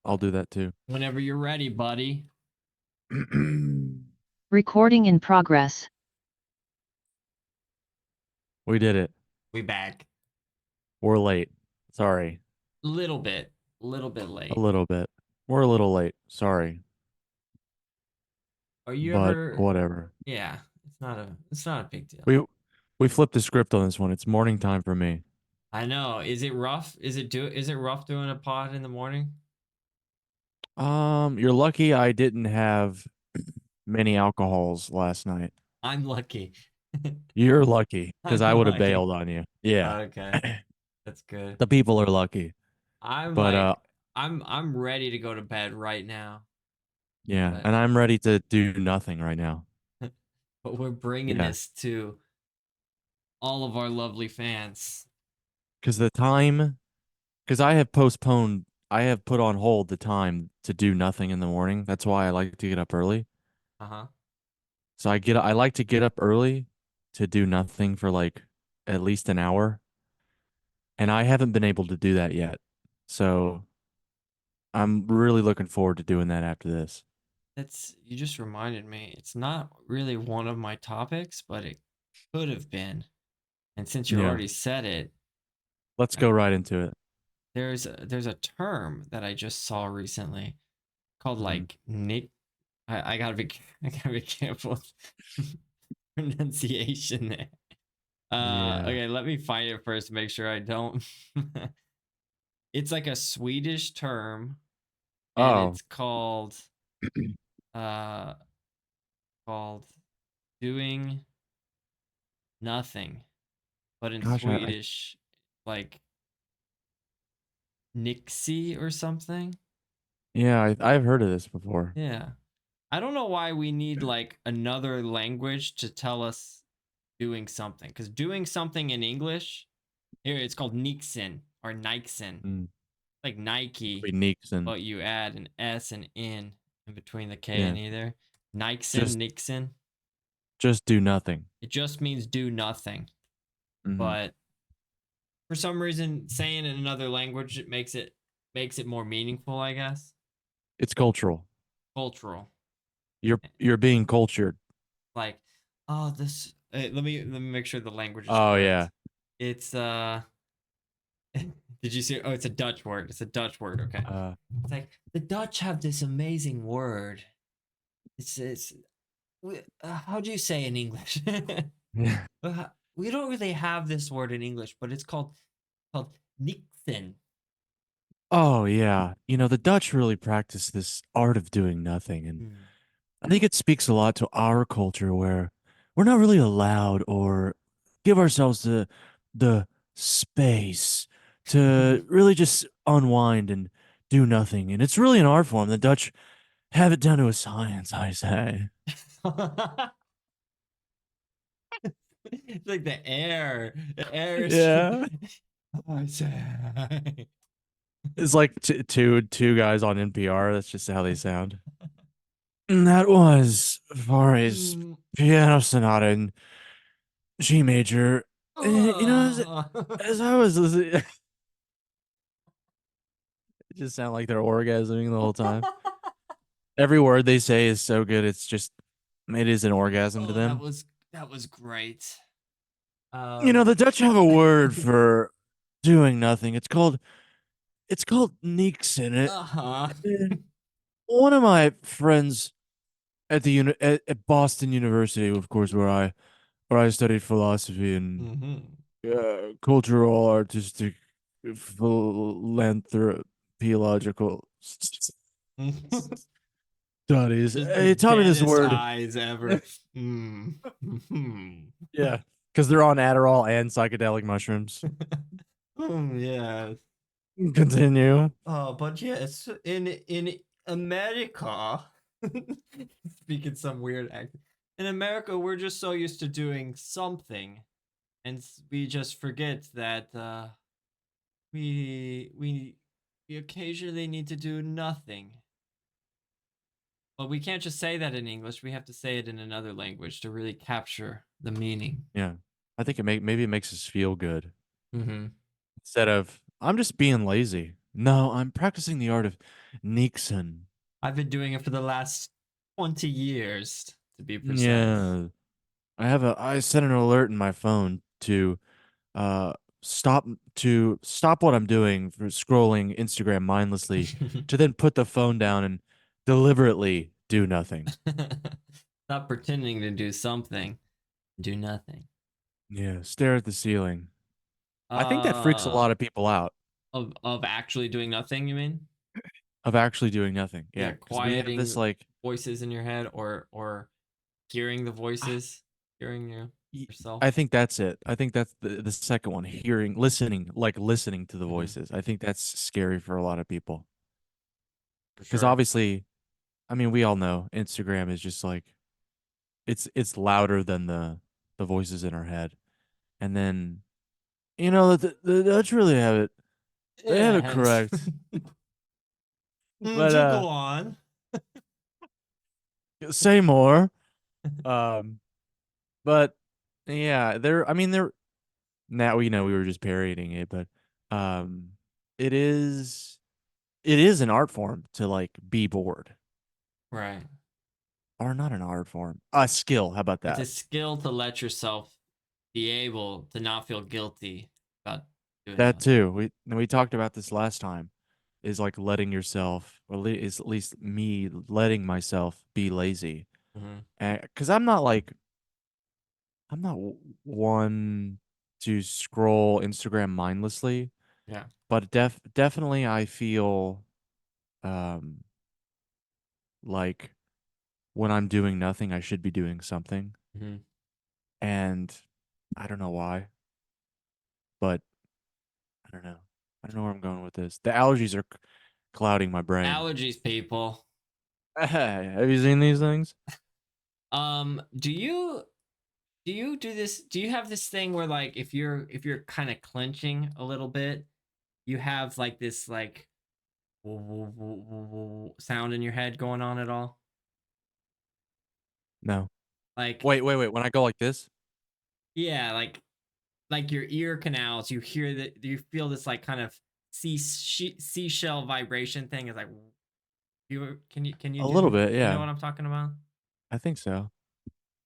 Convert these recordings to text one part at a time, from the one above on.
I'll do that too. Whenever you're ready, buddy. Recording in progress. We did it. We back. We're late. Sorry. Little bit A late. little bit. We're a little late. Sorry. Are you But ever? whatever. Yeah, it's not a big deal. We flipped the script on this one. It's morning time for me. I know. Is it rough? Is it rough doing a pod in the morning? You're lucky I didn't have many alcohols last night. I'm lucky. You're lucky because I I'm would have lucky. bailed on you. Yeah. Okay, that's good. The people are lucky. I'm But like, I'm ready to go to bed right now. yeah, But and I'm ready to do nothing right now. but we're bringing Yeah. this to all of our lovely fans. Because I have put on hold the time to do nothing in the morning. That's why I like to get up early. Uh-huh. So I like to get up early to do nothing for like at least an hour. And I haven't been able to do that yet. So I'm really looking forward to doing that after this. You just reminded me. It's not really one of my topics, but it could have been. And since you Yeah. already said it, Let's uh, go right into it. there's a term that I just saw recently called Mhm. like Nick. I gotta be I gotta be careful with pronunciation there. Yeah. Okay, let me find it first to make sure I don't. It's like a Swedish term, and Oh, it's uh called doing nothing, but in gosh, Swedish, like Nixie or something. I've heard of this before. Yeah. I don't know why we need like another language to tell us doing something. Because doing something in English, here it's called Nixon or Nixon. Mm. Like Nike, Be Nixon. but you add an S and in between the K Yeah. and either. Nixon, Just Nixon. just do nothing. It just means do nothing. Hmm. But for some reason, saying in another language it makes it more meaningful, I guess. It's cultural. Cultural. You're being cultured. Like, oh, this. Let me make sure the language is Oh yeah. correct. It's Did you see? Oh, it's a Dutch word. It's a Dutch word. Okay. Uh It's like the Dutch have this amazing word. How do you say in English? We don't really have this word in English, but it's called Nixon. Oh yeah. You know, the Dutch really practice this art of doing nothing, and Hmm. I think it speaks a lot to our culture where we're not really allowed or give ourselves the space to really just unwind and do nothing. And it's really an art form. The Dutch have it down to a science, I say. It's like the air. The air is. Yeah. I say. It's like two guys on NPR. That's just how they sound. And that was Fari's Mm. piano sonata in G major. You know, as I was listening, it just sound like they're orgasming the whole time. Every word they say is so good. It is an orgasm to Oh, that them. was that was great. You know, Um. the Dutch have a word for doing nothing. It's called Nixon. Uh-huh. One of my friends at Boston University, of course, where I studied philosophy and Hmm. cultural, artistic, philanthropiological studies. Just the He taught me this deadest word. eyes ever. Mm. Yeah, because they're on Adderall and psychedelic mushrooms. Yes. Continue. Oh, but yes, in America, speaking some weird accent. In America, we're just so used to doing something, and we just forget that we we occasionally need to do nothing. But we can't just say that in English. We have to say it in another language to really capture the meaning. Yeah, I think maybe it makes us feel good Mm-hmm. instead of I'm just being lazy. No, I'm practicing the art of Nixon. I've been doing it for the last 20 years, to be precise. Yeah. I set an alert in my phone to uh stop stop what I'm doing for scrolling Instagram mindlessly to then put the phone down and deliberately do nothing. Stop pretending to do something. Do nothing. Yeah, stare at the ceiling. I think that freaks a Uh, lot of people out of actually doing nothing, you mean? of actually doing nothing. Yeah, Yeah, because we have this quieting like voices in your head, or hearing the ah, voices, hearing y- yourself. I think that's it. I think that's the second one, hearing, listening, like listening to the Hmm. voices. I think that's scary for a lot of people. For Because sure. obviously, I mean, we all know Instagram is just like it's louder than the voices in our head. And then the Dutch really have it. They have Yeah, it hence. correct. But To go on. say more. Um but yeah, they're I mean they're now we know we were just parodying it, but um it is it is an art form to like be bored. Right. Or not an art form. A skill. How about It's a that? skill to let yourself be able to not feel guilty about doing That nothing. too. We talked about this last time. Is like letting yourself, or is at least me letting myself be lazy. Hmm. Because I'm not one to scroll Instagram mindlessly, Yeah. but definitely I feel um like when I'm doing nothing, I should be doing something, Hmm. and I don't know why, but I don't know. I don't know where I'm going with this. The allergies are clouding my brain. Allergies, people. Have you seen these things? Do you do this? Do you have this thing where, like, if you're kind of clenching a little bit, you have like this like sound in your head going on at all? No. Like, Wait. When I go like this, yeah, like your ear canals, you hear that, you feel this like kind of seashell vibration thing. Is like, can you a little bit, you know yeah, what I'm talking about? I think so.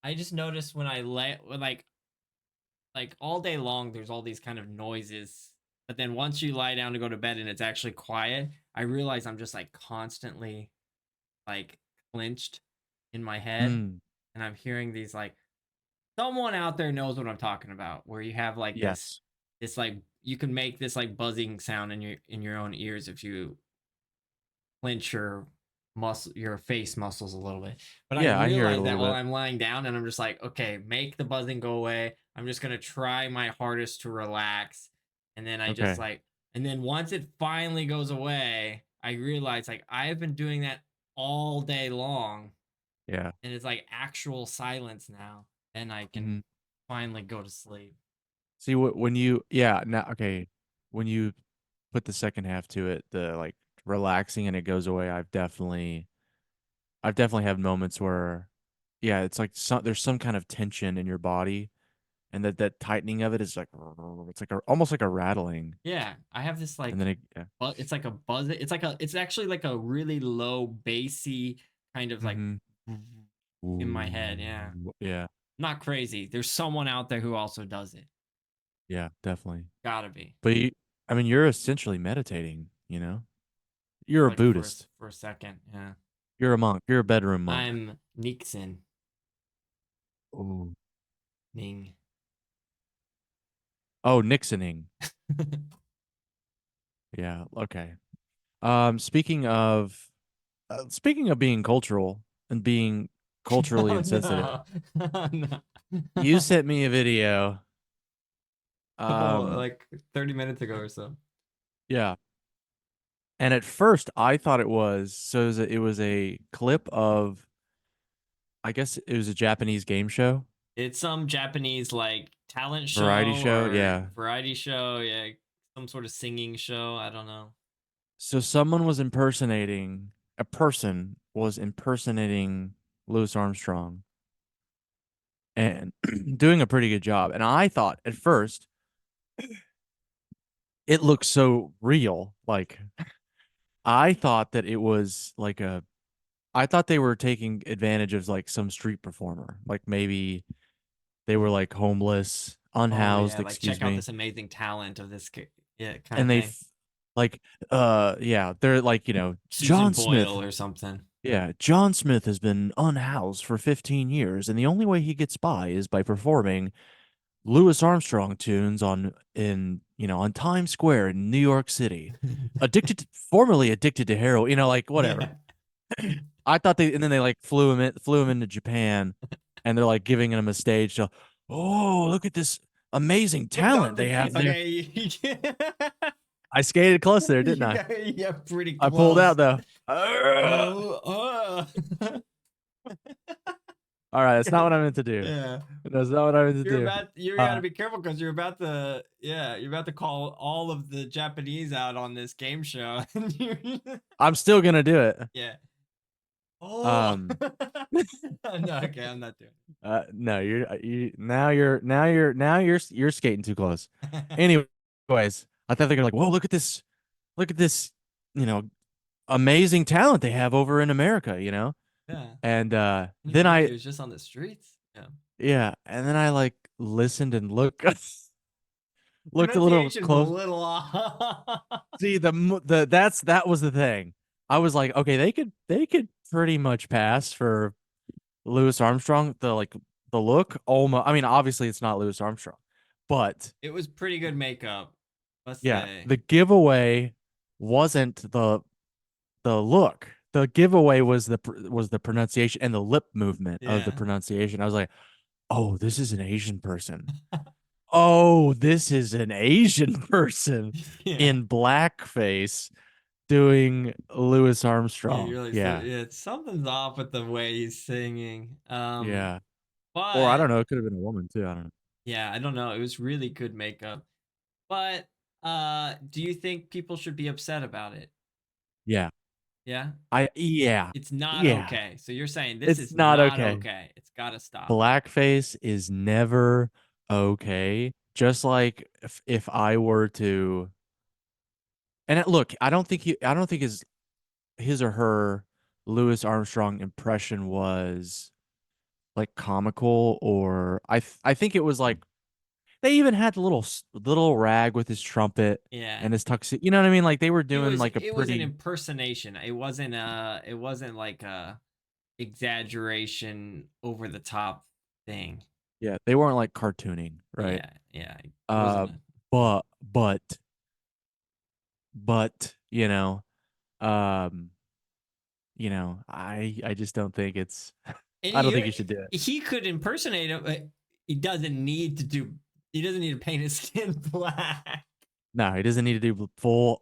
I just noticed when like all day long there's all these kind of noises, but then once you lie down to go to bed and it's actually quiet, I realize I'm just like constantly like clenched in my head, Mm, and I'm hearing these like, someone out there knows what I'm talking about, where you have like this yes. this like, you can make this like buzzing sound in your own ears if you clench your face muscles a little bit. But I Yeah, I hear it a realize that little while bit. I'm lying down, and I'm just like, okay, make the buzzing go away. I'm just gonna try my hardest to relax. And then I just Okay. like, and then once it finally goes away, I realize like I've been doing that all day long, Yeah. and it's like actual silence now. And I can Hmm. finally go to sleep. See what when you yeah, now okay, when you put the second half to it, the like relaxing and it goes away, I've definitely had moments where yeah, it's like there's some kind of tension in your body and that tightening of it is like it's like almost like a rattling Yeah, I have this and like, then it yeah. but it's like a buzz. It's actually like a really low bassy kind of like Mhm. in my head. Yeah, Ooh, yeah. not crazy. There's someone out there who also does it. Yeah, definitely. Gotta be, But I mean, you're essentially meditating, you know? You're a like, Buddhist. for a second. Yeah, You're a monk. You're a bedroom monk. I'm Nixon Ooh. Ning. Oh, Nixoning. Yeah, okay. Speaking of being cultural and being culturally Oh insensitive, no, oh, no. you sent me a video. Couple Um, like 30 minutes ago or so. yeah. And at first I thought it was a clip of I guess it was a Japanese game show, It's some Japanese like talent variety show show. or Yeah. variety show. Yeah, some sort of singing show. I don't know. So someone was impersonating a person was impersonating Louis Armstrong and doing a pretty good job. And I thought at first it looks so real. Like I thought that it was like a I thought they were taking advantage of like some street performer. Like maybe they were like homeless, Oh unhoused, yeah, like excuse check out me. this amazing talent of this yeah, kind of And thing. like yeah, they're like, Susan John Boyle Smith. or something. Yeah, John Smith has been unhoused for 15 years, and the only way he gets by is by performing Louis Armstrong tunes on Times Square in New York City. Formerly addicted to heroin, like whatever. Yeah. I thought and then they like flew him into Japan, and they're like giving him a stage to, oh, look at this amazing Check out talent they this. have there. Okay. I skated close there, didn't I? Yeah, pretty I pulled out close. though. Oh, All right, that's not what I meant to do. yeah. That's not what I meant to do. You gotta be careful because you're about to call all of the Japanese out on this game show. I'm still gonna do it. Yeah. Oh. Um, No, okay, I'm not doing no, you're skating too close. Anyways, I thought they were like, whoa, look at this, you know, amazing talent they have over in America, Yeah. And You then didn't know I he was just on the streets. Yeah. yeah, and then I like listened and looked a little Pronunciation's a close. little off. See that was the thing. I was like, okay, they could pretty much pass for Louis Armstrong. The look, almost. I mean, obviously it's not Louis Armstrong, but It was pretty good makeup. Let's yeah, say. the giveaway wasn't the look. The giveaway was the pronunciation and the lip movement of the Yeah. pronunciation. I was like, oh, this is an Asian person. Oh, this is an Asian person Yeah. in blackface doing Louis Yeah, Armstrong. you're like, so, Yeah. yeah, something's off with the way he's singing. Yeah. Or I But don't know, it could have been a woman too. I don't know. yeah, I don't know. It was really good makeup. But do you think people should be upset about it? Yeah. Yeah? Yeah. It's not Yeah. okay. So you're saying this It's is not not okay. okay. It's got to stop. Blackface is never okay. Just like if I were to look, I don't think his or her Louis Armstrong impression was like comical, or I think it was like they even had the little rag with his trumpet Yeah. and his tuxedo. You know what I mean? Like they were doing like a It was an pretty impersonation. It wasn't like a exaggeration over the top thing. yeah, they weren't like cartooning, right? Yeah, yeah. It Uh wasn't a but but but um I just don't think it's and I don't think you should do it. he could impersonate him, but he doesn't need to do he doesn't need to paint his skin black. No, he doesn't need to do full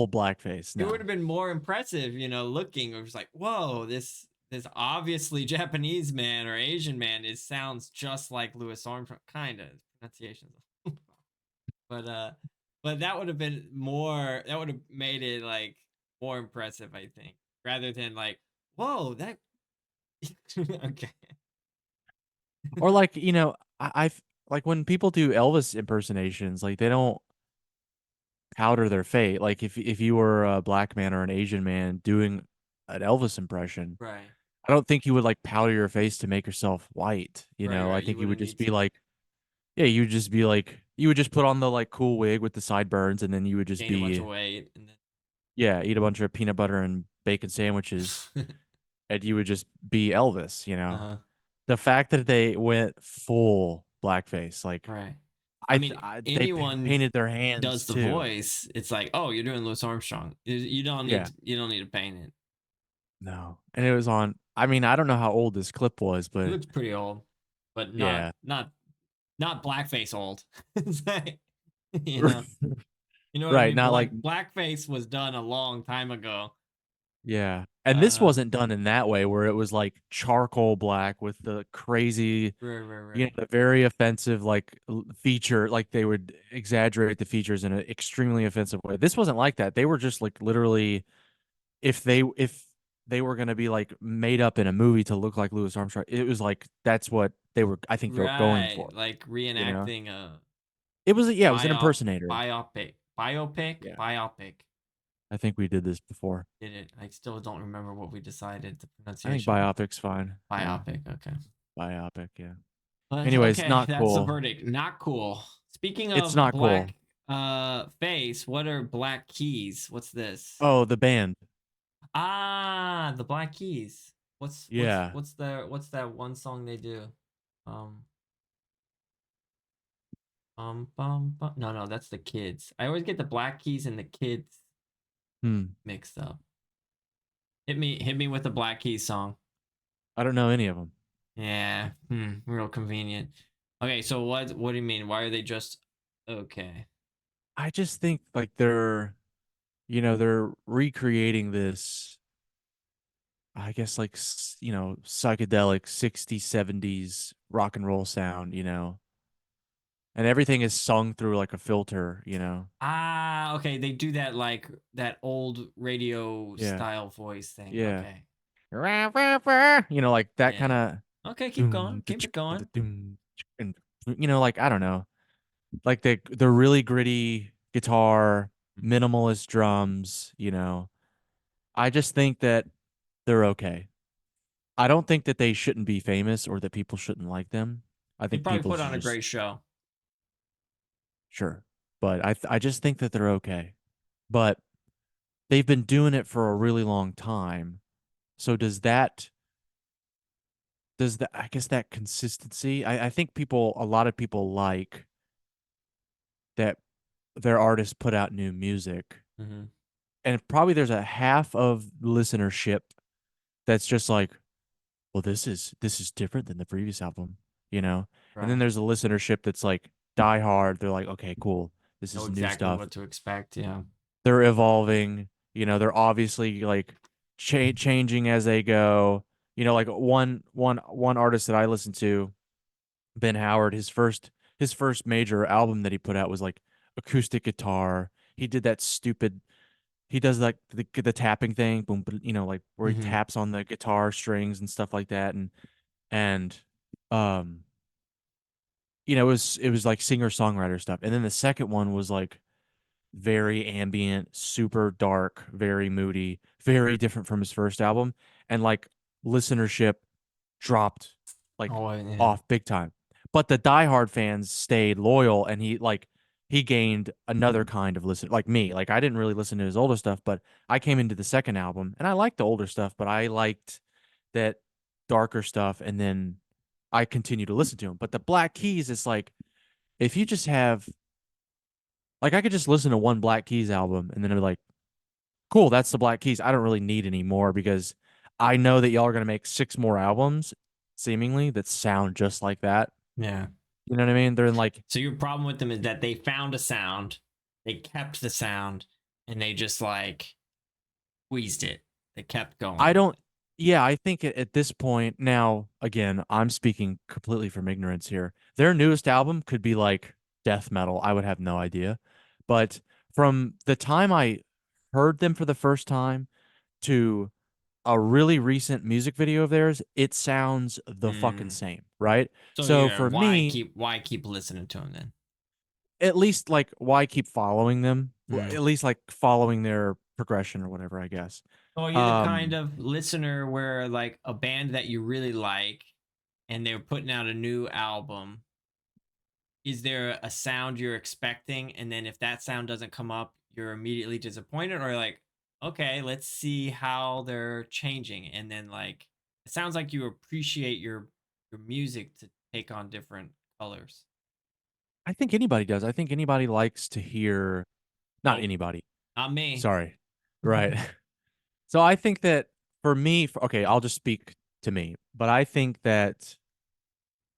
blackface. It would No. have been more impressive, looking. It was like, whoa, this obviously Japanese man or Asian man sounds just like Louis Armstrong, kind of pronunciations. but but that would have been more. That would have made it like more impressive, I think, rather than like, whoa, that. Okay. Or like, I've like when people do Elvis impersonations, like they don't powder their face. Like if you were a black man or an Asian man doing an Elvis impression, Right. I don't think you would like powder your face to make yourself white. Right. I Right. You think you would wouldn't just need be to like, yeah, you would just be like, you would just put on the like cool wig with the sideburns, and then you would just gain a bunch of be, weight and yeah, eat a bunch of peanut butter and bacon sandwiches, then. and you would just be Elvis. Uh-huh. The fact that they went full blackface, like Right. I mean, they anyone painted their hands does the too. voice, it's like, oh, you're doing Louis Armstrong. Yeah. You don't need to paint it. No. And it was on, I mean, I don't know how old this clip was, It but looks pretty old, but yeah. not blackface old. It's like, you know, you know what I Right. mean? Not like, Blackface was done a long time ago. yeah. And this Uh, wasn't done in that way where it was like charcoal black with the crazy, right, right, right. the very offensive like feature, like they would exaggerate the features in an extremely offensive way. This wasn't like that. They were just like literally, if they were going to be like made up in a movie to look like Louis Armstrong, it was like that's what I think they were going Right, for. like You know, reenacting a it was, yeah, it was an impersonator. biopic. Biopic? Yeah. Biopic. I think we did this before. Did it? I still don't remember what we decided the I think pronunciation. biopic's fine. Yeah. Biopic. Okay. Biopic, yeah. But Anyways, okay, not that's the cool. verdict. Not cool. Speaking It's of not cool. black face, what are Black Keys? What's this? Oh, the band. Ah, the Black Keys. Yeah. What's that one song they do? Um bum. No, that's the Kids. I always get the Black Keys and the Kids Hmm. mixed up. Hit me with the Black Keys song. I don't know any of them. Yeah, real convenient. Okay, so what do you mean? Why are they just okay? I just think like they're recreating this, I guess like psychedelic 60s 70s rock and roll sound. And everything is sung through like a filter. Ah, okay, they do that like that old radio Yeah. style voice thing. Yeah. Okay. Like that kind Yeah. of Okay, keep going. Keep it going. and like I don't know. Like the really gritty guitar, minimalist drums. I just think that they're okay. I don't think that they shouldn't be famous or that people shouldn't like them. I They think probably people put should on a just great show. sure. But I just think that they're okay. But they've been doing it for a really long time. So does that I guess that consistency, I think a lot of people like that their artists put out new music. Mm-hmm. And probably there's a half of listenership that's just like, well, this is different than the previous album. And then Right. there's a listenership that's like die hard. They're like, okay, cool. This Know is new exactly stuff. what to expect. Yeah. They're evolving. They're obviously like changing as they go. Like one artist that I listen to, Ben Howard, his first major album that he put out was like acoustic guitar. He did that stupid. He does like the tapping thing, boom, like where he Mm-hmm. taps on the guitar strings and stuff like that, and um, it was like singer songwriter stuff. And then the second one was like very ambient, super dark, very moody, very different from his first album, and like listenership dropped like Oh yeah. off big time. But the diehard fans stayed loyal, and he gained another kind of listen like me. Like I didn't really listen to his older stuff, but I came into the second album and I liked the older stuff, but I liked that darker stuff, and then I continue to listen to him. But the Black Keys is like if you just have like I could just listen to one Black Keys album and then I'd be like, cool, that's the Black Keys. I don't really need any more because I know that y'all are gonna make six more albums, seemingly, that sound just like that. Yeah. You know what I mean? They're in like So your problem with them is that they found a sound, they kept the sound, and they just like squeezed it. They kept going I with don't it. yeah, I think at this point now, again, I'm speaking completely from ignorance here. Their newest album could be like death metal. I would have no idea. But from the time I heard them for the first time to a really recent music video of theirs, it sounds the fucking Mm. same, right? So So yeah, for me, why keep listening to him then? at least like why keep following them? Mm. At least like following their progression or whatever, I guess. So are you the kind Um of listener where like a band that you really like and they're putting out a new album, is there a sound you're expecting and then if that sound doesn't come up, you're immediately disappointed or like, okay, let's see how they're changing and then like it sounds like you appreciate your music to take on different colors. I think anybody does. I think anybody likes to hear not Nope, anybody. not me. Sorry. Right. So I think that for me, okay, I'll just speak to me, but I think that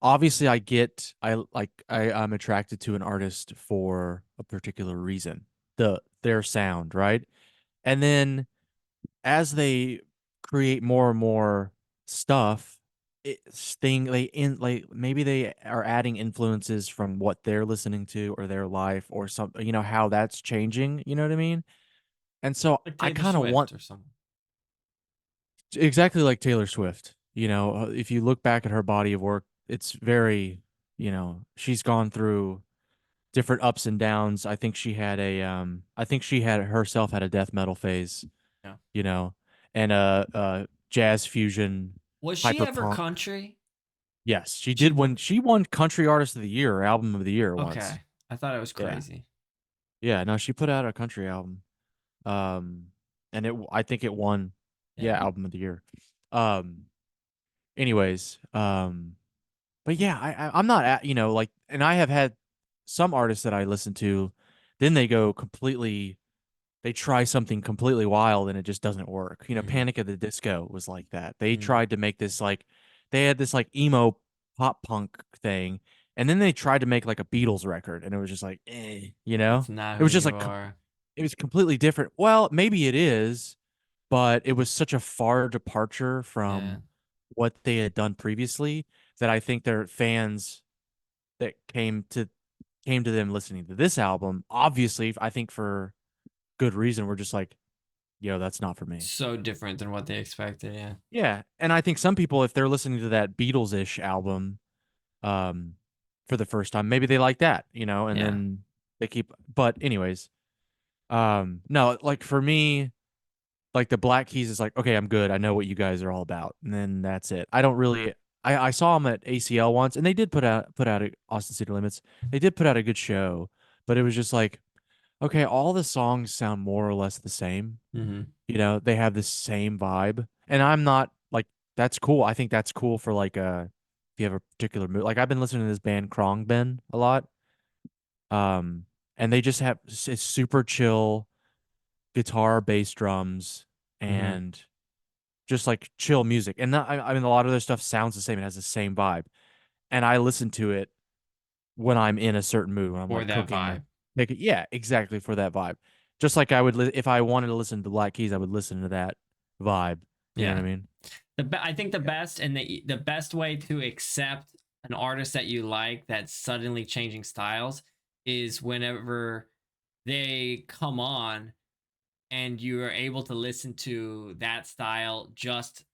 obviously I'm attracted to an artist for a particular reason, their sound, right? And then as they create more and more stuff, they in like maybe they are adding influences from what they're listening to or their life or something, how that's changing, you know what I mean? And so Like I Taylor kind of want Swift or something. exactly like Taylor Swift. If you look back at her body of work, it's very, she's gone through different ups and downs. I think she had herself had a death metal phase, Yeah. you know, and jazz fusion, Was she hyper ever punk. country? Yes, she She did when did. she won Country Artist of the Year, or Album of the Year once. Okay. I thought it was Yeah. crazy. Yeah, no, she put out a country album. Um and I think it won, yeah, Yeah. Album of the Year. Um anyways, but yeah, I'm not at, like, and I have had some artists that I listen to, then they try something completely wild and it just doesn't work. Mm-hmm. Panic at the Disco was like that. They Mm. tried to make this like they had this like emo pop punk thing, and then they tried to make like a Beatles record, and it was just like, That's not it who was just you like are. it was completely different. Well, maybe it is, but it was such a far departure Yeah. from what they had done previously that I think their fans that came to them listening to this album, obviously, I think for good reason, were just like, yo, that's not for me. So different than what they expected. Yeah. Yeah. And I think some people, if they're listening to that Beatles ish album, um, for the first time, maybe they like that, and Yeah. then but anyways, no, like for me, like the Black Keys is like, okay, I'm good. I know what you guys are all about. And then that's it. I don't really, I saw them at ACL once, and they did put out Austin City Limits. They did put out a good show, but it was just like, okay, all the songs sound more or less the same. Mm-hmm. They have the same vibe. And I'm not like, that's cool. I think that's cool for like if you have a particular mood. Like I've been listening to this band Krongben a lot. Um, and they just have it's super chill guitar, bass, drums, Mm-hmm. and just like chill music. And I mean, a lot of their stuff sounds the same. It has the same vibe. And I listen to it when I'm in a certain mood, when I'm For like that cooking or vibe. make it. Yeah, exactly, for that vibe. Just like I would, if I wanted to listen to the Black Keys, I would listen to that vibe. You know what Yeah. I mean? I think the Yeah. best and the best way to accept an artist that you like that's suddenly changing styles is whenever they come on and you are able to listen to that style just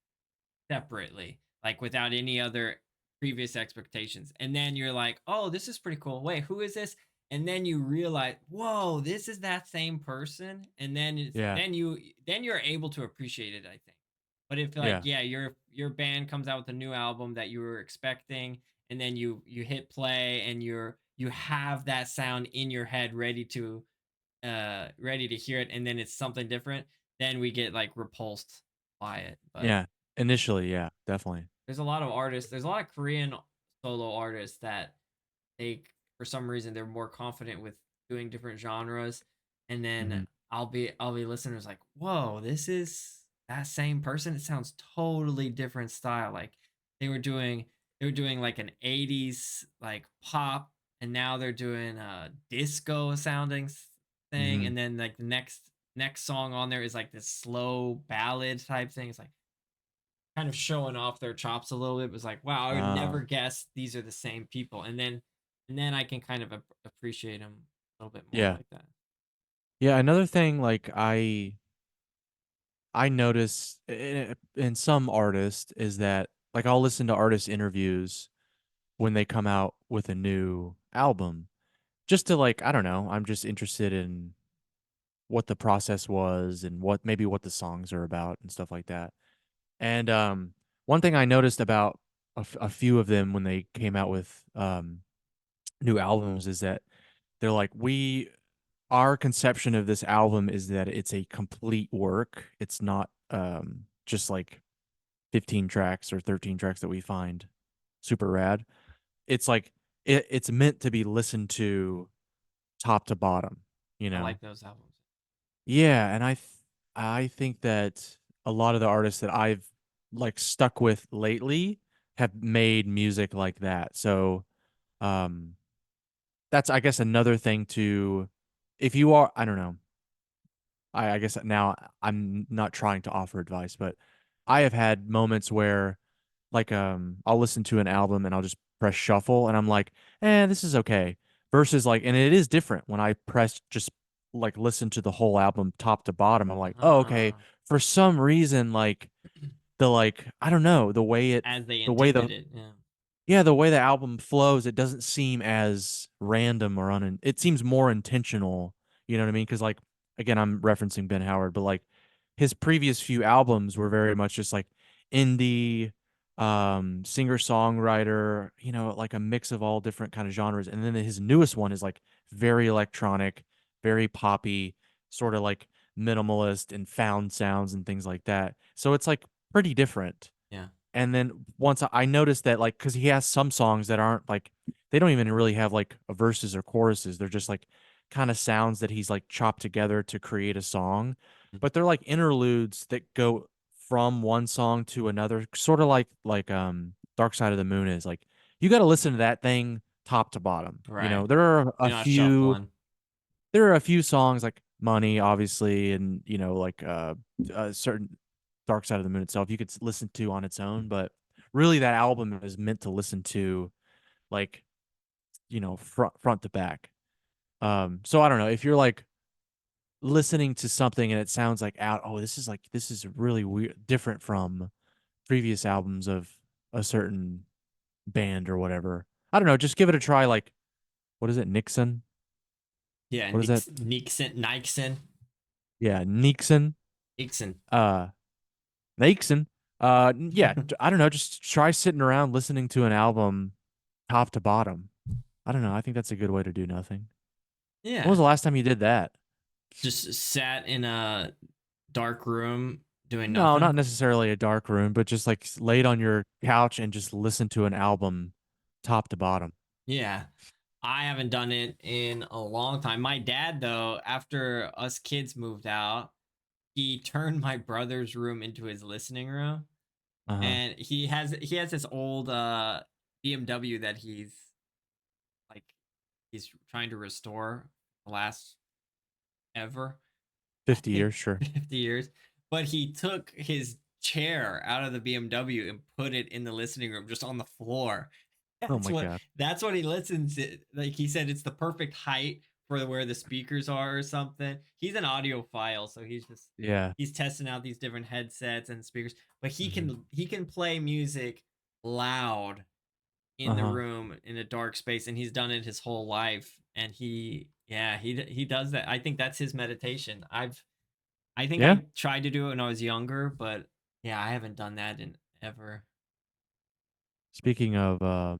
separately, like without any other previous expectations. And then you're like, oh, this is pretty cool. Wait, who is this? And then you realize, whoa, this is that same person. And then Yeah. then you're able to appreciate it, I think. But if like, Yeah. yeah, your band comes out with a new album that you were expecting, and then you hit play and you have that sound in your head ready to hear it, and then it's something different, then we get like repulsed by it. But Yeah. Initially, yeah, definitely. there's a lot of artists. There's a lot of Korean solo artists that they, for some reason, they're more confident with doing different genres, and then Hmm. I'll be listeners like, whoa, this is that same person. It sounds totally different style. Like they were doing they were doing like an '80s like pop, and now they're doing a disco sounding thing, Hmm. and then like the next song on there is like this slow ballad type thing. It's like kind of showing off their chops a little bit. It was like, wow, I would never Uh, guess these are the same people. And then I can kind of appreciate them a little bit more yeah. like that. Yeah. Another thing, like I notice in some artists is that like I'll listen to artist interviews when they come out with a new album, just to like, I don't know, I'm just interested in what the process was and what the songs are about and stuff like that. And one thing I noticed about a few of them when they came out with new albums is that they're like, our conception of this album is that it's a complete work. It's not just like 15 tracks or 13 tracks that we find super rad. It's like it's meant to be listened to top to bottom, you I know. like those albums. Yeah, and I think that a lot of the artists that I've like stuck with lately have made music like that. So, um that's, I guess, another thing to, if you are, I don't know. I guess now I'm not trying to offer advice, but I have had moments where like I'll listen to an album and I'll just press shuffle and I'm like, this is okay. Versus like, and it is different when I press just like listen to the whole album top to bottom. I'm like, oh, okay. Uh, For some reason, like the like I don't know, as they the way intended it. Yeah. yeah, the way the album flows, it doesn't seem as random or it seems more intentional. You know what I mean? Because like again, I'm referencing Ben Howard, but like his previous few albums were very much just like indie, singer songwriter, like a mix of all different kind of genres. And then his newest one is like very electronic, very poppy, sort of like minimalist and found sounds and things like that. So it's like pretty different. Yeah. And then once I noticed that, like, because he has some songs that aren't like, they don't even really have like a verses or choruses. They're just like kind of sounds that he's like chopped together to create a song, but they're like interludes that go from one song to another, sort of like Dark Side of the Moon is like you got to listen to that thing top to bottom. Right. There are a You're not few shuffling. songs like Money, obviously, and like a certain Dark Side of the Moon itself you could listen to on its own, but really that album is meant to listen to like front to back. So I don't know if you're like listening to something and it sounds like out, oh, this is really weird, different from previous albums of a certain band or whatever. I don't know, just give it a try. Like, what is it, Nixon? Yeah, What is that? Nixon. Yeah, Nixon. Nixon. Uh, Nixon. Yeah, I don't know. Just try sitting around listening to an album top to bottom. I don't know. I think that's a good way to do nothing. When was Yeah. the last time you did that? Just sat in a dark room doing No, nothing. not necessarily a dark room, but just like laid on your couch and just listen to an album top to bottom. Yeah. I haven't done it in a long time. My dad, though, after us kids moved out, he turned my brother's room into his listening room. Uh-huh. And he has this old BMW that like he's trying to restore the last ever, I 50 think, years, sure. 50 years. But he took his chair out of the BMW and put it in the listening room just on the floor. Oh That's my what God. that's what he listens to. Like he said it's the perfect height for where the speakers are or something. He's an audiophile, so Yeah. he's testing out these different headsets and speakers, but Hmm. he can play music loud in the Uh-huh. room in a dark space, and he's done it his whole life. And he does that. I think that's his meditation. I think Yeah. I tried to do it when I was younger, but yeah, I haven't done that in ever. Speaking of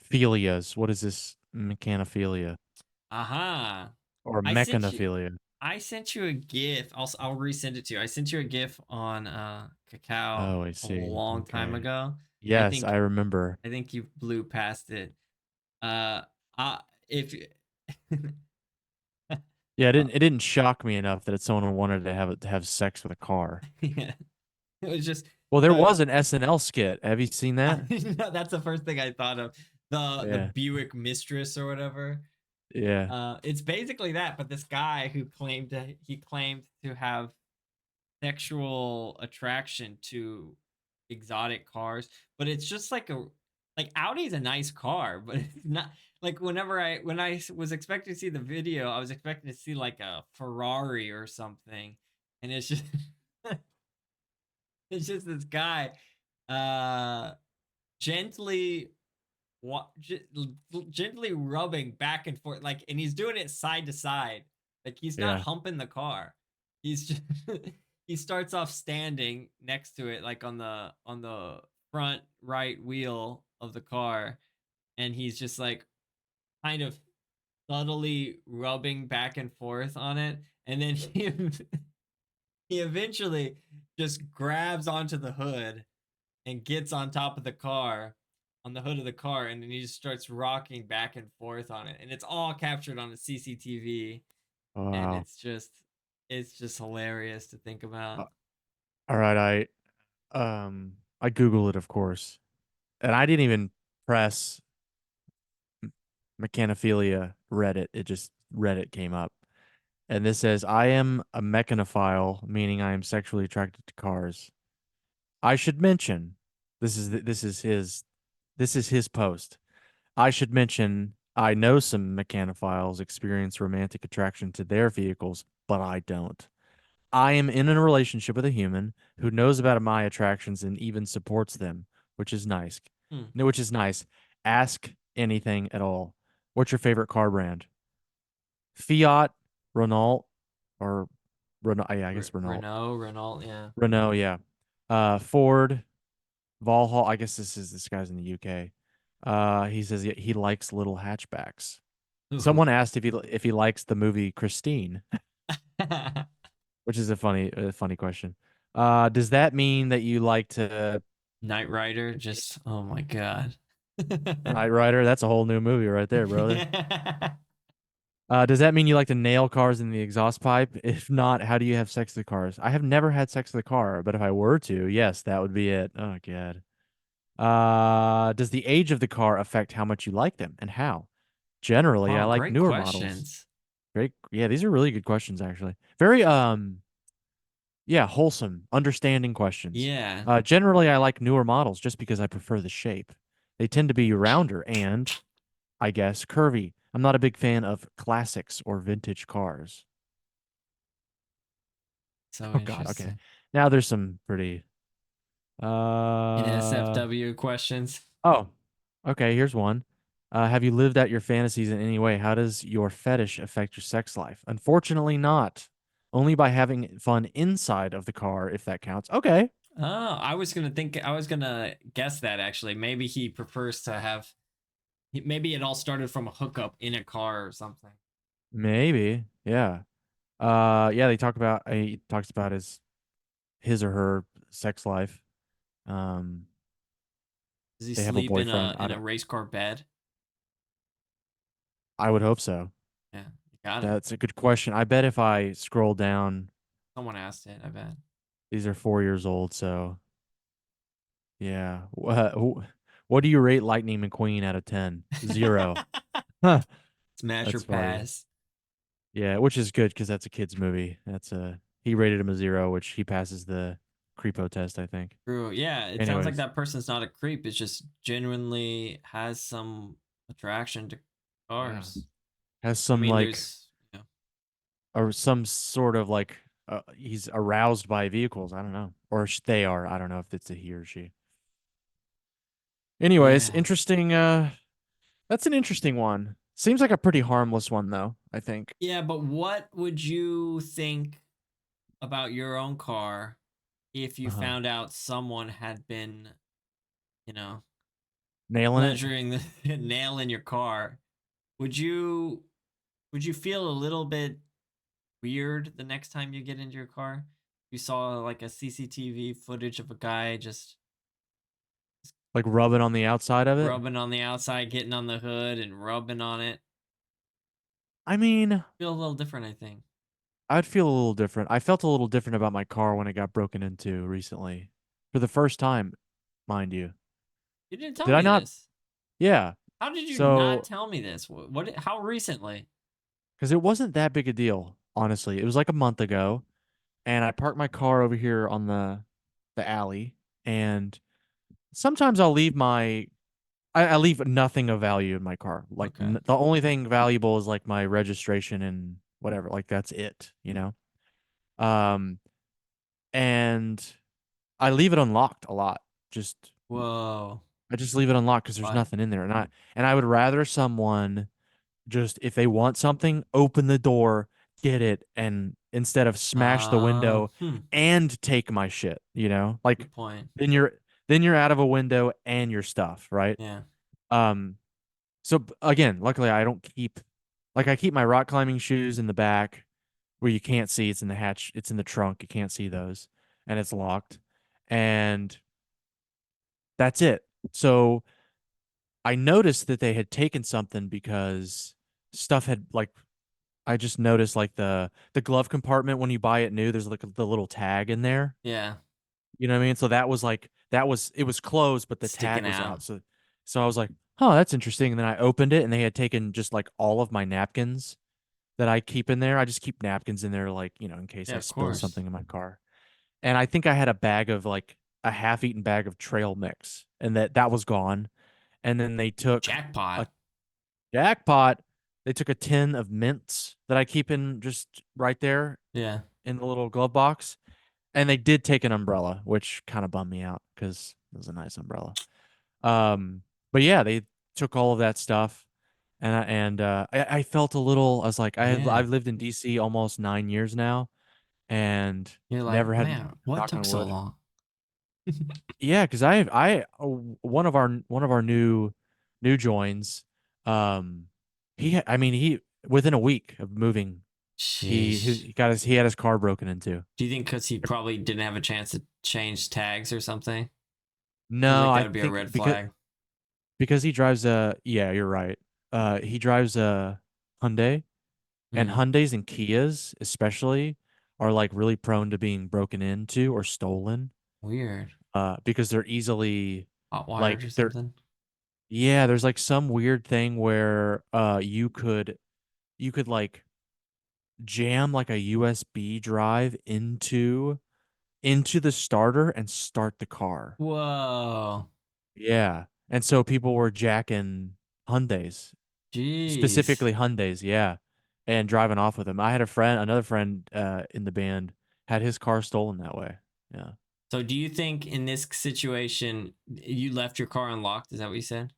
philias, what is this mechanophilia Aha. or I sent you mechanophilia? I sent you a GIF. I'll resend it to you. I sent you a GIF on Kakao Oh, I a see. long time Okay. ago. I Yes, I think remember. I think you blew past it. Uh, if Yeah, uh, it didn't shock me enough that someone wanted to have sex with a car. yeah, it was just Well, there the was an SNL skit. Have you seen that? that's the first thing I thought of. The Yeah. Buick Mistress or whatever. Yeah. It's basically that, but this guy who claimed to have sexual attraction to exotic cars, but it's just like Audi's a nice car, but it's not like when was expecting to see the video, I was expecting to see like a Ferrari or something, and it's just it's just this guy uh gently wa- g- gently rubbing back and forth, like, and he's doing it side to side, like he's not Yeah. humping the car. He's just he starts off standing next to it, like on the front right wheel of the car, and he's just like kind of subtly rubbing back and forth on it, and then he eventually just grabs onto the hood and gets on top of the car, on the hood of the car, and then he just starts rocking back and forth on it, and it's all captured on the CCTV, and Wow. it's just hilarious to think about. Uh, All right, I Google it, of course. And I didn't even press mechanophilia Reddit. It just Reddit came up. And this says I am a mechanophile, meaning I am sexually attracted to cars. I should mention this is his post. I should mention I know some mechanophiles experience romantic attraction to their vehicles, but I don't. I am in a relationship with a human who knows about my attractions and even supports them. which is nice. Hmm. No, which is nice. Ask anything at all. What's your favorite car brand? Fiat, Renault, or Renault? Yeah, I guess Renault. Renault, yeah. Renault, yeah. Ford, Valhalla. I guess this guy's in the UK. He says he likes little hatchbacks. Ooh. Someone asked if he likes the movie Christine, which is a funny question. Does that mean that you like to Knight Rider, just oh my god. Knight Rider? That's a whole new movie right there, brother. Does that mean you like to nail cars in the exhaust pipe? If not, how do you have sex with cars? I have never had sex with a car, but if I were to, yes, that would be it. Oh god. Does the age of the car affect how much you like them and how? Generally, I Oh, like great newer models. questions. Great. Yeah, these are really good questions actually. Very yeah, wholesome, understanding questions. Yeah. Generally I like newer models just because I prefer the shape. They tend to be rounder and I guess curvy. I'm not a big fan of classics or vintage cars. So Oh God, okay. interesting. Now there's some pretty uh NSFW questions. oh, okay, here's one. Have you lived out your fantasies in any way? How does your fetish affect your sex life? Unfortunately not. Only by having fun inside of the car, if that counts. Okay. Oh, I was gonna guess that actually. Maybe he prefers to have maybe it all started from a hookup in a car or something. Maybe. Yeah. Yeah, he talks about his or her sex life. Um, Does he they have a sleep boyfriend. in a race car bed? I would hope so. Yeah, you gotta. That's a good question. I bet if I scroll down, Someone asked it, I bet. these are 4 years old, so yeah. What do you rate Lightning McQueen out of 10? 0. Huh. Smash or That's funny. pass. Yeah, which is good because that's a kid's movie. He rated him a 0, which he passes the creepo test, I think. True. Yeah, it sounds like Anyways, that person's not a creep. It's just genuinely has some attraction to yeah. cars. Has I some mean, like there's or some sort of like he's aroused by vehicles. I don't know, or they are. I don't know if it's a he or she. Anyways, yeah. interesting. That's an interesting one. Seems like a pretty harmless one, though. I think. Yeah, but what would you think about your own car if you Uh-huh. found out someone had been, you know, Nailing it. pleasuring the nail in your car? Would you feel a little bit weird the next time you get into your car? You saw like a CCTV footage of a guy just Like rubbing on the outside of it. rubbing on the outside, getting on the hood and rubbing on it. I mean, Feel a little different, I think. I'd feel a little different. I felt a little different about my car when it got broken into recently, for the first time, mind you. You didn't tell Did I me not? this. Yeah. How did you not So, tell me this? What how recently? because it wasn't that big a deal, honestly. It was like a month ago, and I parked my car over here on the alley, and sometimes I leave nothing of value in my car. Like Okay. the only thing valuable is like my registration and whatever. Like that's it, you know. Um, and I leave it unlocked a lot. Just Whoa. I just leave it unlocked because there's What? nothing in there, and I would rather someone just if they want something, open the door, get it, and instead of smash the window Hmm. and take my shit, you know, like Good point. then you're then you're out of a window and your stuff, right? Yeah. Um, So again, luckily I don't keep like I keep my rock climbing shoes in the back where you can't see. It's in the hatch. It's in the trunk. You can't see those, and it's locked. And that's it. So I noticed that they had taken something because stuff had like I just noticed like the glove compartment when you buy it new. There's like the little tag in there. Yeah. You know what I mean? So that was it was closed, but the tag Sticking was out. out. So I was like, oh, that's interesting. And then I opened it, and they had taken just like all of my napkins that I keep in there. I just keep napkins in there, like, you know, in case Yeah, I of spill course. something in my car. And I think I had a bag of like a half-eaten bag of trail mix, and that was gone. And then they took a Jackpot. jackpot. They took a tin of mints that I keep in just right there Yeah. in the little glove box. And they did take an umbrella, which kind of bummed me out because It was a nice umbrella. But yeah, they took all of that stuff, I felt a little. I was like, Yeah. I've lived in DC almost 9 years now, and You're like, never had, man, what knock took on so wood. long? Yeah, because one of our new joins, um, I mean, he within a week of moving, Sheesh. he had his car broken into. Do you think because he probably didn't have a chance to change tags or something? Seems No, like I that would be a think red flag. because he drives a, yeah, you're right. He drives a Hyundai, and Hmm. Hyundais and Kias especially are like really prone to being broken into or stolen. Weird. Because they're easily Hot wired or like they're something. yeah, there's like some weird thing where you could like jam like a USB drive into the starter and start the car. Whoa. Yeah. And so people were jacking Hyundais, Jeez. specifically Hyundais, yeah, and driving off with them. I had another friend in the band had his car stolen that way. Yeah. So do you think in this situation you left your car unlocked? Is that what you said?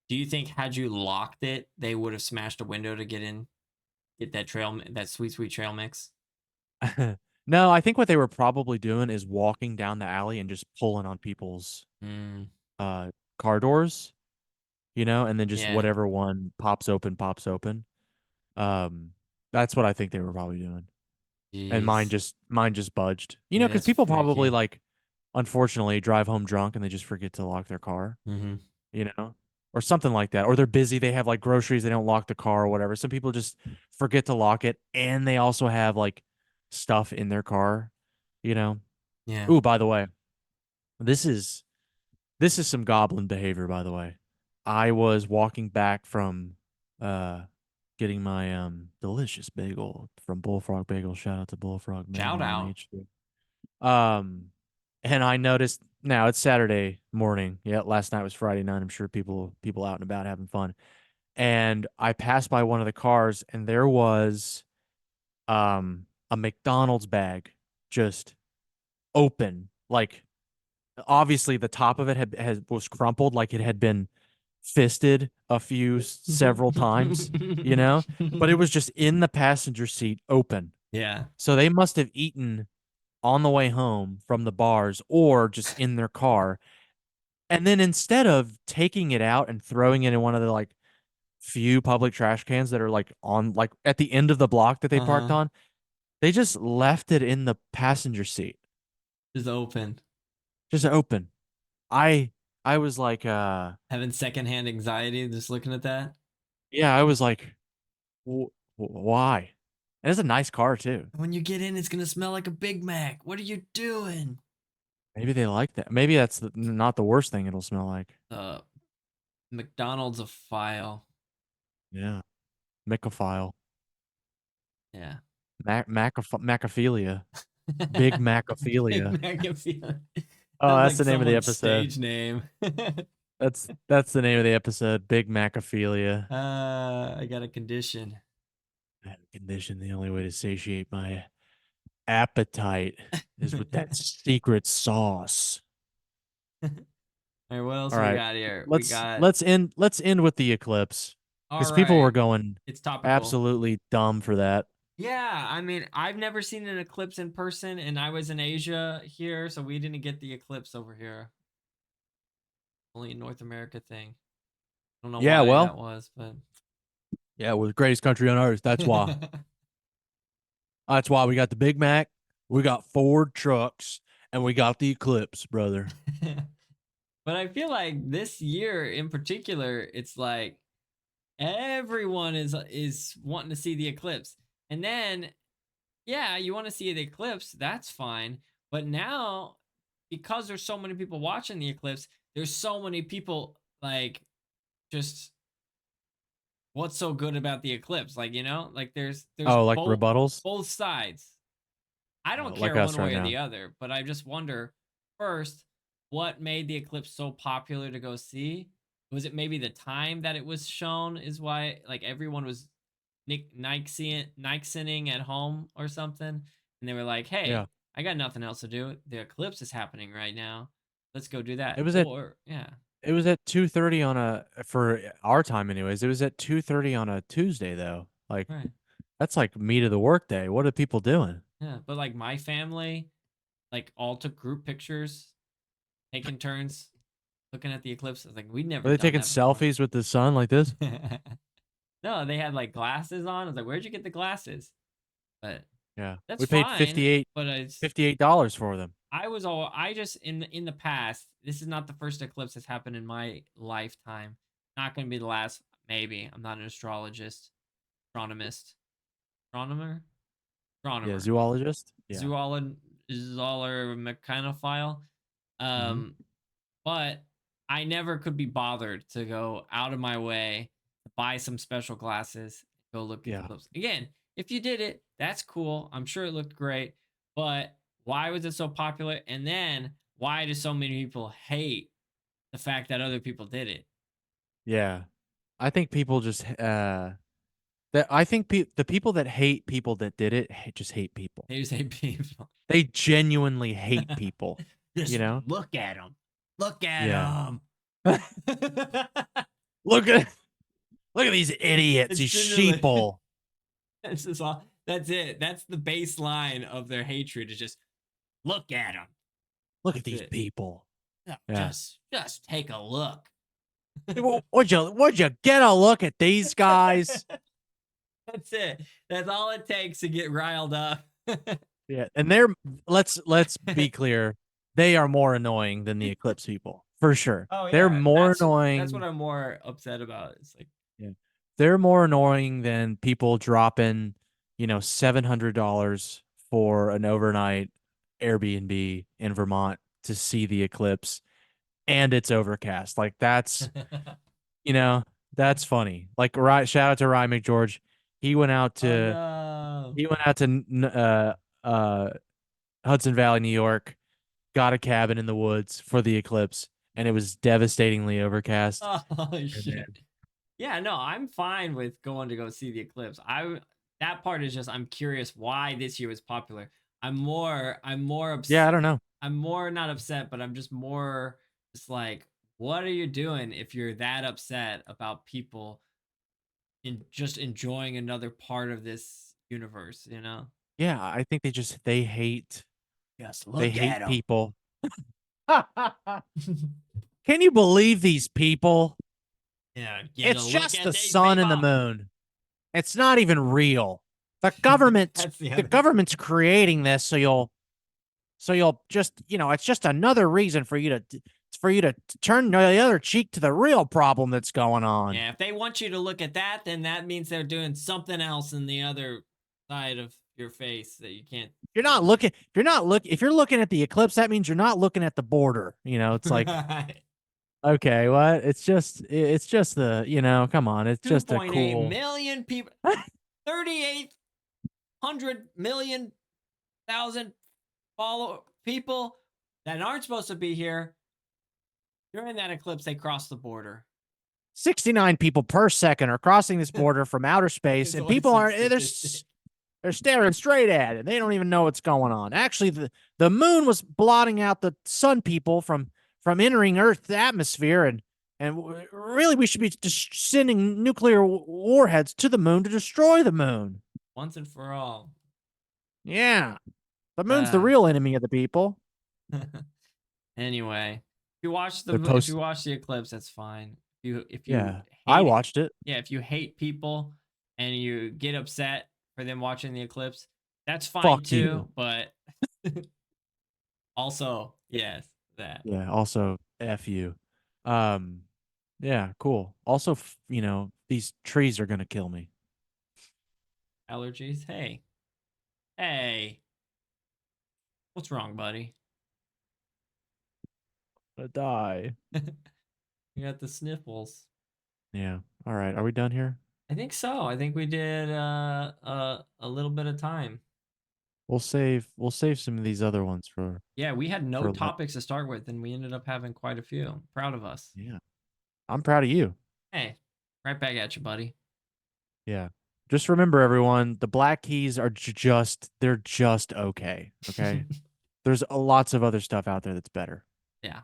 Do you think had you locked it, they would have smashed a window to get in, get that that sweet trail mix? No, I think what they were probably doing is walking down the alley and just pulling on people's Mm, uh car doors, and then just yeah. whatever one pops open, pops open. Um, that's what I think they were probably doing. And Jeez. mine just budged. Yeah, Because that's people probably freaky. like unfortunately drive home drunk and they just forget to lock their car, Mm-hmm. you know? Or something like that. Or they're busy, they have like groceries, they don't lock the car or whatever. Some people just forget to lock it and they also have like stuff in their car, you know? Yeah. Ooh, by the way, this is this is some goblin behavior, by the way. I was walking back from uh getting my delicious bagel from Bullfrog Bagel. Shout out to Bullfrog Shout Bagel on out. H2. Um and I noticed now it's Saturday morning. Yeah, last night was Friday night. I'm sure people out and about having fun. And I passed by one of the cars and there was a McDonald's bag just open, like obviously the top of it was crumpled, like it had been fisted several times, but it was just in the passenger seat open. Yeah. So they must have eaten on the way home from the bars or just in their car. And then instead of taking it out and throwing it in one of the like few public trash cans that are like on like at the end of the block that they parked Uh-huh. on, they just left it in the passenger seat, Just open. just open. I I was like Having secondhand anxiety just looking at that. yeah, I was like why? And it's a nice car too. When you get in, it's gonna smell like a Big Mac. What are you doing? Maybe they like that. Maybe that's not the worst thing it'll smell like. McDonald's a file. Yeah. Micophile. Yeah. Macophilia. Big Big Macophilia. Mac and feel. Oh, Sounds that's like the name of the someone's episode. stage name. That's the name of the episode. Big Macophilia. I got a condition. That condition, the only way to satiate my appetite is with that secret sauce. All right, what else All we right. got here? We Let's got let's end let's end with the eclipse. all Because people were right. going It's topical. absolutely dumb for that. Yeah, I mean, I've never seen an eclipse in person, and I was in Asia here, so we didn't get the eclipse over here. Only a North America thing. I don't know Yeah, why well, that was, but yeah, we're the greatest country on earth. That's why. That's why we got the Big Mac, we got Ford trucks, and we got the eclipse, brother. but I feel like this year in particular, it's like everyone is wanting to see the eclipse. And then yeah, you want to see the eclipse, that's fine. But now because there's so many people watching the eclipse, there's so many people like just what's so good about the eclipse? Like, like there's Oh, like both rebuttals? both sides. I don't Like care us one right way or now. the other, but I just wonder first, what made the eclipse so popular to go see? Was it maybe the time that it was shown is why like everyone was Nixoning at home or something? And they were like, Yeah. hey, I got nothing else to do. The eclipse is happening right now. let's go do that. It was at Or yeah, it was at 2:30 on a for our time anyways. It was at 2:30 on a Tuesday though. Like right. that's like meat of the workday. What are people doing? Yeah, but like my family, like all took group pictures, taking turns looking at the eclipse. I was like, we'd Are never they done taking that before. selfies with the sun like this? No, they had like glasses on. I was like, where'd you get the glasses? But Yeah. that's We paid fine. 58 But it's $58 for them. I just in the past, this is not the first eclipse that's happened in my lifetime. Not gonna be the last, maybe. I'm not an astrologist, astronomist, astronomer, Yeah, astronomer, zoologist? Yeah. zoologist, zoller mechanophile. Mhm. Um, but I never could be bothered to go out of my way to buy some special glasses, go look at the Yeah. eclipse. Again, if you did it, that's cool. I'm sure it looked great, but why was it so popular? And then why do so many people hate the fact that other people did it? Yeah. I think people just that I think the people that hate people that did it just hate people. They just hate people. They genuinely hate people, you Just know? look at them. Look at Yeah. them. Look at look at these idiots, It's these generally sheeple. that's just all. That's it. That's the baseline of their hatred. Is just look at them. Look at That's these it. people. No, Yeah. just take a look. Would you get a look at these guys? That's it. That's all it takes to get riled up. Yeah, and let's be clear, they are more annoying than the Eclipse people for sure. Oh They're yeah, more that's what annoying. I'm more upset about. It's like Yeah, they're more annoying than people dropping, $700 for an overnight Airbnb in Vermont to see the eclipse, and it's overcast. Like you know, that's funny. Like shout out to Ryan McGeorge. He went out oh to no. he went out to Hudson Valley, New York, got a cabin in the woods for the eclipse, and it was devastatingly overcast. Oh And then, shit. Yeah, no, I'm fine with going to go see the eclipse. I That part is just I'm curious why this year was popular. yeah, I don't know. I'm more not upset, but I'm just more just like, what are you doing if you're that upset about people in just enjoying another part of this universe, you know? Yeah, I think Just they look hate at them. people. Can you believe these people? Yeah, get a It's look just at the these sun and the people. moon. It's not even real. The government's That's the the other thing. government's creating this so you'll just, it's just another reason for you to turn the other cheek to the real problem that's going on. Yeah, if they want you to look at that, then that means they're doing something else in the other side of your face that you can't You're not see. looking if you're looking at the eclipse, that means you're not looking at the border. It's like, Right. okay, what? It's just come on, it's just a 2.8 cool. million people, 3,800 million thousand follow people that aren't supposed to be here. During that eclipse, they crossed the border. 69 people per second are crossing this border from outer space, It's and always people some aren't statistic. they're staring straight at it. They don't even know what's going on. Actually, the moon was blotting out the sun people from entering Earth's atmosphere, and really we should be just sending nuclear warheads to the moon to destroy the moon. Once and for all. Yeah, the moon's the Uh, real enemy of the people. anyway, They're if you post. watch the eclipse, that's fine. If you Yeah, I hate it, watched it. yeah, if you hate people and you get upset for them watching the eclipse, that's fine Fuck too. you. But also, yes, that Yeah. Also, f you. Um. Yeah. Cool. Also, these trees are gonna kill me. allergies. Hey, what's wrong, buddy? I'm gonna die. You got the sniffles. Yeah. All right. Are we done here? I think so. I think we did a little bit of time. We'll save some of these other ones Yeah, we had no for topics to start with, and we ended up having quite a few. Proud of us. yeah. I'm proud of you. Hey, right back at you, buddy. Yeah. Just remember, everyone, the Black Keys are they're just okay. Okay. There's lots of other stuff out there that's better. Yeah.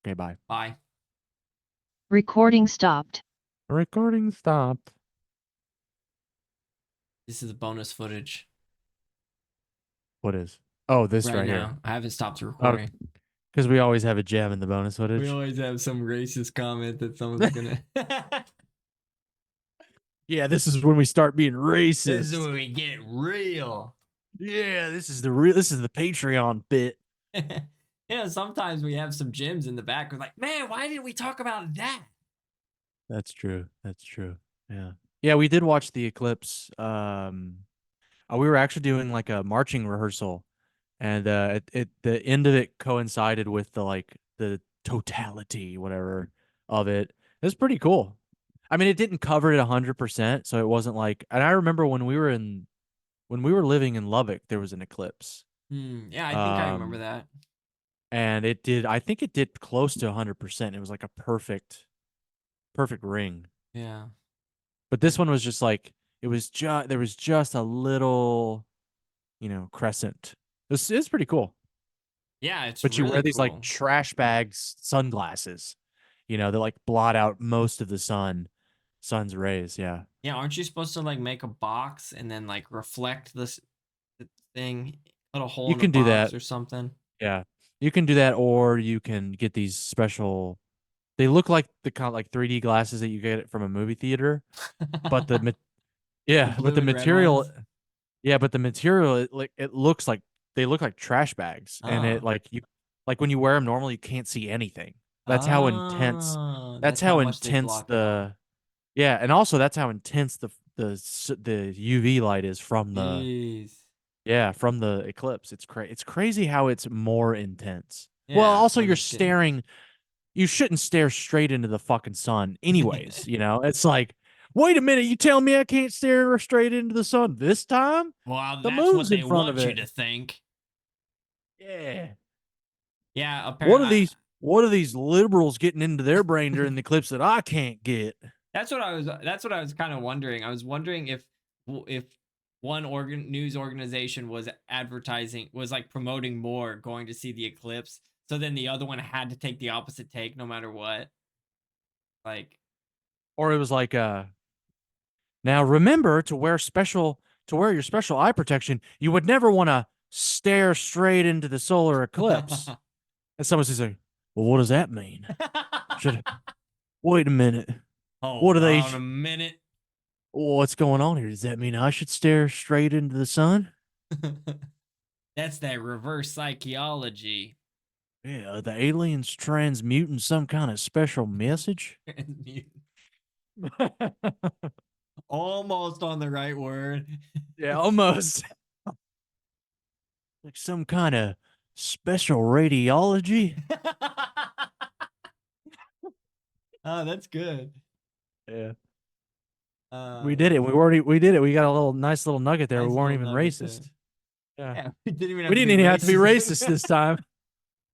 Okay, bye. Bye. Recording stopped. Recording stopped. This is the bonus footage What is? Oh, this right right now. here. I haven't stopped Oh, recording. because we always have a gem in the bonus We footage. always have some racist comment that someone's gonna. Yeah, this is when we start being This is racist. when we get real. Yeah, this is the Patreon bit. Sometimes we have some gems in the back. We're like, man, why didn't we talk about that? That's true. That's true. Yeah. Yeah, we did watch the eclipse. We were actually doing like a marching rehearsal, and the end of it coincided with the totality, whatever, of it. It was pretty cool. I mean, it didn't cover it 100%, so it wasn't like. And I remember when we were living in Lubbock, there was an eclipse. Yeah, I think I remember Um, that. and it did. I think it did close to 100%. It was like a perfect ring. Yeah. But this one was just like it was just there was just a little, crescent. It's pretty cool. Yeah, it's But you wear really these like cool. trash bags sunglasses, that like blot out most of the sun's rays. Yeah. Yeah, aren't you supposed to like make a box and then like reflect the thing, put a hole You in the can do box that. or something? Yeah. You can do that, or you can get these special. They look like the kind of like 3D glasses that you get from a movie theater, but The yeah, but blue the and red material ones. Yeah, but the material it looks like they look like trash bags, and it Oh. like when you wear them normally you can't see anything. That's how intense. Oh, That's that's how how much they intense block it out. yeah, and also that's how intense the UV light is Jeez. from the eclipse. It's crazy how it's more intense. Well, Yeah, also when it's getting you shouldn't stare straight into the fucking sun anyways, It's like, wait a minute, you tell me I can't stare straight into the sun this time? Well, The that's what moon's in they front of want you it. to think. Yeah. Yeah, What are apparently these liberals getting into their brain during the eclipse that I can't get? that's what I was kind of wondering. I was wondering if one news organization was like promoting more going to see the eclipse, so then the other one had to take the opposite take no matter what. Like, Or it was like now remember to wear your special eye protection. You would never want to stare straight into the solar eclipse. And someone says like, "Well, what does that mean? Should wait a minute. What are hold they on a minute. What's going on here? Does that mean I should stare straight into the sun?" That's that reverse psychology. Yeah, are the aliens transmuting some kind of special message? Almost on the right word. Yeah, almost. Like some kind of special radiology. Oh, that's good. Yeah. Uh, We did it. We did it. We got a nice little nugget there. nice We weren't little even nugget there. racist. Yeah. Yeah, we didn't even have We to didn't be even have to be racist. racist this time.